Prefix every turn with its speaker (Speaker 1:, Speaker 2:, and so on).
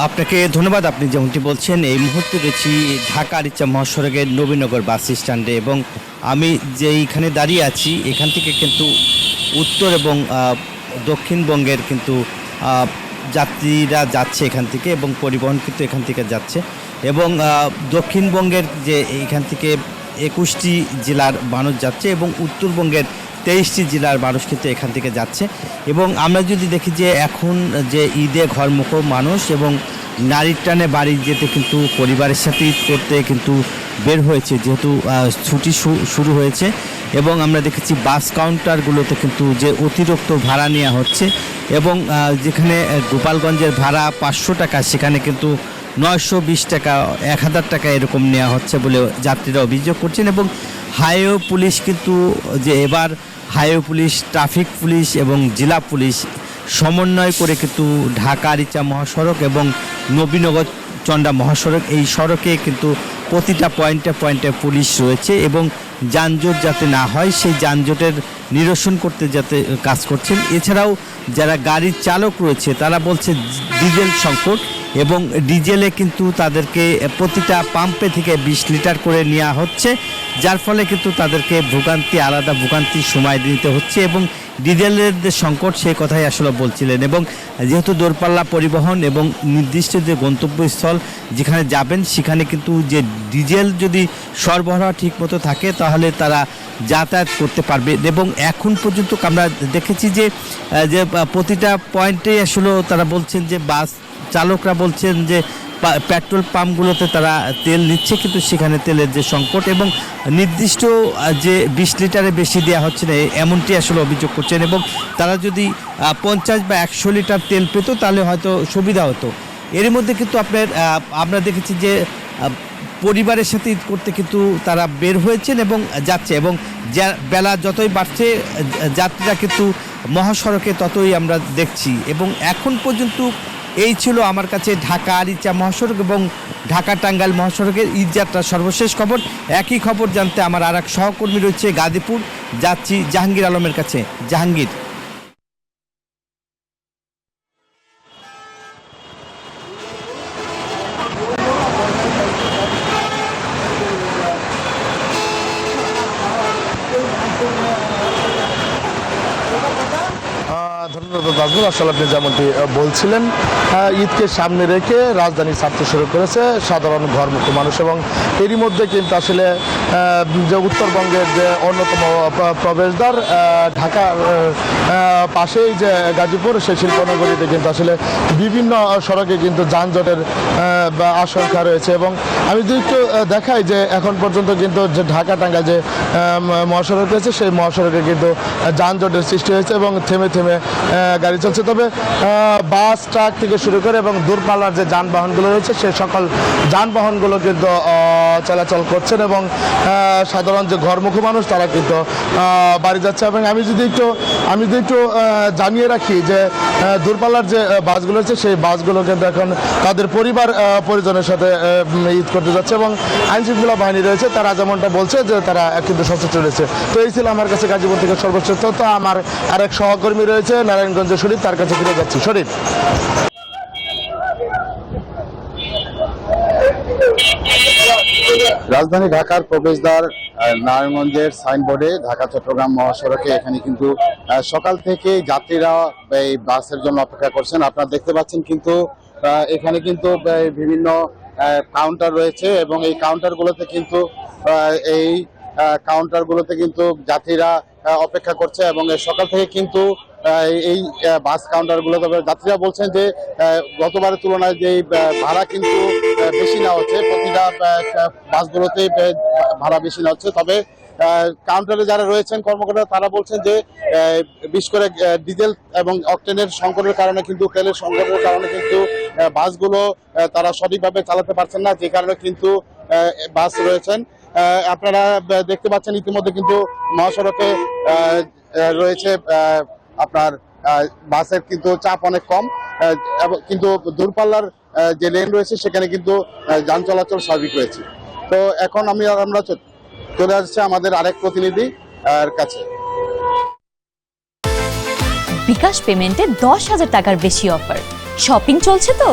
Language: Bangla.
Speaker 1: আপনাকে ধন্যবাদ। আপনি যেমনটি বলছেন, এই মুহূর্তে রয়েছি ঢাকা আরিচা মহাসড়কের নবীনগর বাস স্ট্যান্ডে এবং আমি যেইখানে দাঁড়িয়ে আছি এখান থেকে কিন্তু উত্তর এবং দক্ষিণবঙ্গের কিন্তু যাত্রীরা যাচ্ছে এখান থেকে এবং পরিবহন কিন্তু এখান থেকে যাচ্ছে এবং দক্ষিণবঙ্গের যে এইখান থেকে 21টি জেলার মানুষ যাচ্ছে এবং উত্তরবঙ্গের 23টি জেলার মানুষ কিন্তু এখান থেকে যাচ্ছে। এবং আমরা যদি দেখি যে এখন যে ঈদে ঘরমুখো মানুষ এবং নারীর টানে বাড়ি যেতে কিন্তু পরিবারের সাথে ঈদ করতে কিন্তু বের হয়েছে, যেহেতু ছুটি শুরু হয়েছে এবং আমরা দেখেছি বাস কাউন্টারগুলোতে কিন্তু যে অতিরিক্ত ভাড়া নেওয়া হচ্ছে এবং যেখানে গোপালগঞ্জের ভাড়া 500 টাকা সেখানে কিন্তু 920 টাকা 1000 টাকা এরকম নেওয়া হচ্ছে বলে যাত্রীরা অভিযোগ করছেন। এবং হাইওয়ে পুলিশ কিন্তু যে এবার হাইওয়ে পুলিশ, ট্রাফিক পুলিশ এবং জেলা পুলিশ সমন্বয় করে কিন্তু ঢাকা আরিচা মহাসড়ক এবং নবীনগর চন্ডা মহাসড়ক, এই সড়কে কিন্তু প্রতিটা পয়েন্টে পয়েন্টে পুলিশ রয়েছে এবং যানজট যাতে না হয় সেই যানজটের নিরসন করতে যাতে কাজ করছেন। এছাড়াও যারা গাড়ির চালক রয়েছে তারা বলছে ডিজেল সংকট এবং ডিজেলে কিন্তু তাদেরকে প্রতিটা পাম্পে থেকে 20 লিটার করে নেওয়া হচ্ছে, যার ফলে কিন্তু তাদেরকে আলাদা ভোগান্তির সময় দিতে হচ্ছে এবং ডিজেলের যে সংকট সেই কথাই আসলে বলছিলেন। এবং যেহেতু দূরপাল্লা পরিবহন এবং নির্দিষ্ট যে গন্তব্যস্থল যেখানে যাবেন সেখানে কিন্তু যে ডিজেল যদি সরবরাহ ঠিকমতো থাকে তাহলে তারা যাতায়াত করতে পারবে। এবং এখন পর্যন্ত আমরা দেখেছি যে প্রতিটা পয়েন্টে আসলে তারা বলছেন যে বাস চালকরা বলছেন যে পেট্রোল পাম্পগুলোতে তারা তেল নিচ্ছে কিন্তু সেখানে তেলের যে সংকট এবং নির্দিষ্ট যে 20 লিটারে বেশি দেওয়া হচ্ছে না এমনটি আসলে অভিযোগ করছেন। এবং তারা যদি 50 বা 100 লিটার তেল পেত তাহলে হয়তো সুবিধা হতো। এর মধ্যে কিন্তু আমরা দেখেছি যে পরিবারের সাথে ঈদ করতে কিন্তু তারা বের হয়েছেন এবং যাচ্ছে এবং বেলা যতই বাড়ছে যাত্রীরা কিন্তু মহাসড়কে ততই আমরা দেখছি। এবং এখন পর্যন্ত এই ছিল আমার কাছে ঢাকা আরিচা মহাসড়ক এবং ঢাকা টাঙ্গাইল মহাসড়কের ঈদযাত্রার সর্বশেষ খবর। একই খবর জানতে আমার আর এক সহকর্মী রয়েছে গাজীপুর, যাচ্ছি জাহাঙ্গীর আলমের কাছে। জাহাঙ্গীর।
Speaker 2: ধন্যবাদ নাজমুল। আসলে আপনি যেমনটি বলছিলেন, ঈদকে সামনে রেখে রাজধানী ছাড়তে শুরু করেছে সাধারণ ঘরমুখী মানুষ এবং এরই মধ্যে কিন্তু আসলে যে উত্তরবঙ্গের যে অন্যতম প্রবেশদ্বার ঢাকার পাশেই যে গাজীপুর, সেই শিল্পনগরীতে কিন্তু আসলে বিভিন্ন সড়কে কিন্তু যানজটের আশঙ্কা রয়েছে। এবং আমি যদি একটু দেখাই যে এখন পর্যন্ত কিন্তু যে ঢাকা টাঙ্গাইল যে মহাসড়ক রয়েছে সেই মহাসড়কে কিন্তু যানজটের সৃষ্টি হয়েছে এবং থেমে থেমে গাড়ি চলছে। তবে বাস, ট্রাক থেকে শুরু করে এবং দূরপাল্লার যে যানবাহনগুলো রয়েছে সে সকল যানবাহনগুলো কিন্তু চলাচল করছেন এবং সাধারণ যে ঘরমুখী মানুষ তারা কিন্তু বাড়ি যাচ্ছে। এবং আমি যদি একটু জানিয়ে রাখি যে দূরপাল্লার যে বাসগুলো রয়েছে সেই বাসগুলো কিন্তু এখন তাদের পরিজনের সাথে ঈদ করতে যাচ্ছে এবং আইনশৃঙ্খলা বাহিনী রয়েছে তারা যেমনটা বলছে যে তারা কিন্তু সচেতন রয়েছে। তো এই ছিল আমার কাছে গাজীপুর থেকে সর্বশেষ তথ্য। আমার আরেক সহকর্মী রয়েছে নারায়ণগঞ্জের শরীফ, তার কাছে ফিরে যাচ্ছি। শরীফ।
Speaker 3: রাজধানী ঢাকার প্রবেশদ্বার নারায়ণগঞ্জের সাইনবোর্ডে ঢাকা চট্টগ্রাম মহাসড়কে এখানে কিন্তু সকাল থেকে যাত্রীরা এই বাসের জন্য অপেক্ষা করছেন। আপনারা দেখতে পাচ্ছেন কিন্তু এখানে কিন্তু বিভিন্ন কাউন্টার রয়েছে এবং এই কাউন্টারগুলোতে কিন্তু যাত্রীরা অপেক্ষা করছে এবং সকাল থেকে কিন্তু এই বাস কাউন্টারগুলো, তবে যাত্রীরা বলছেন যে গতবারের তুলনায় যে ভাড়া কিন্তু বেশি নেওয়া হচ্ছে, প্রতিটা বাসগুলোতে ভাড়া বেশি নেওয়া হচ্ছে। তবে কাউন্টারে যারা রয়েছেন কর্মকর্তা তারা বলছেন যে বিশেষ করে ডিজেল এবং অকটেনের সংকটের কারণে কিন্তু তেলের সংকটের কারণে কিন্তু বাসগুলো তারা সঠিকভাবে চালাতে পারছেন না, যে কারণে কিন্তু বাস রয়েছেন। আপনারা দেখতে পাচ্ছেন ইতিমধ্যে কিন্তু মহাসড়কে রয়েছে আপনার বাসের কিন্তু চাপ অনেক কম, কিন্তু দূরপাল্লার যে লেন রয়েছে সেখানে কিন্তু যান চলাচল স্বাভাবিক রয়েছে। তো এখন আমরা চলে আসছে আমাদের আরেক প্রতিনিধি কাছে।
Speaker 4: বিকাশ পেমেন্টে 10,000 টাকার বেশি অফার, শপিং চলছে তো।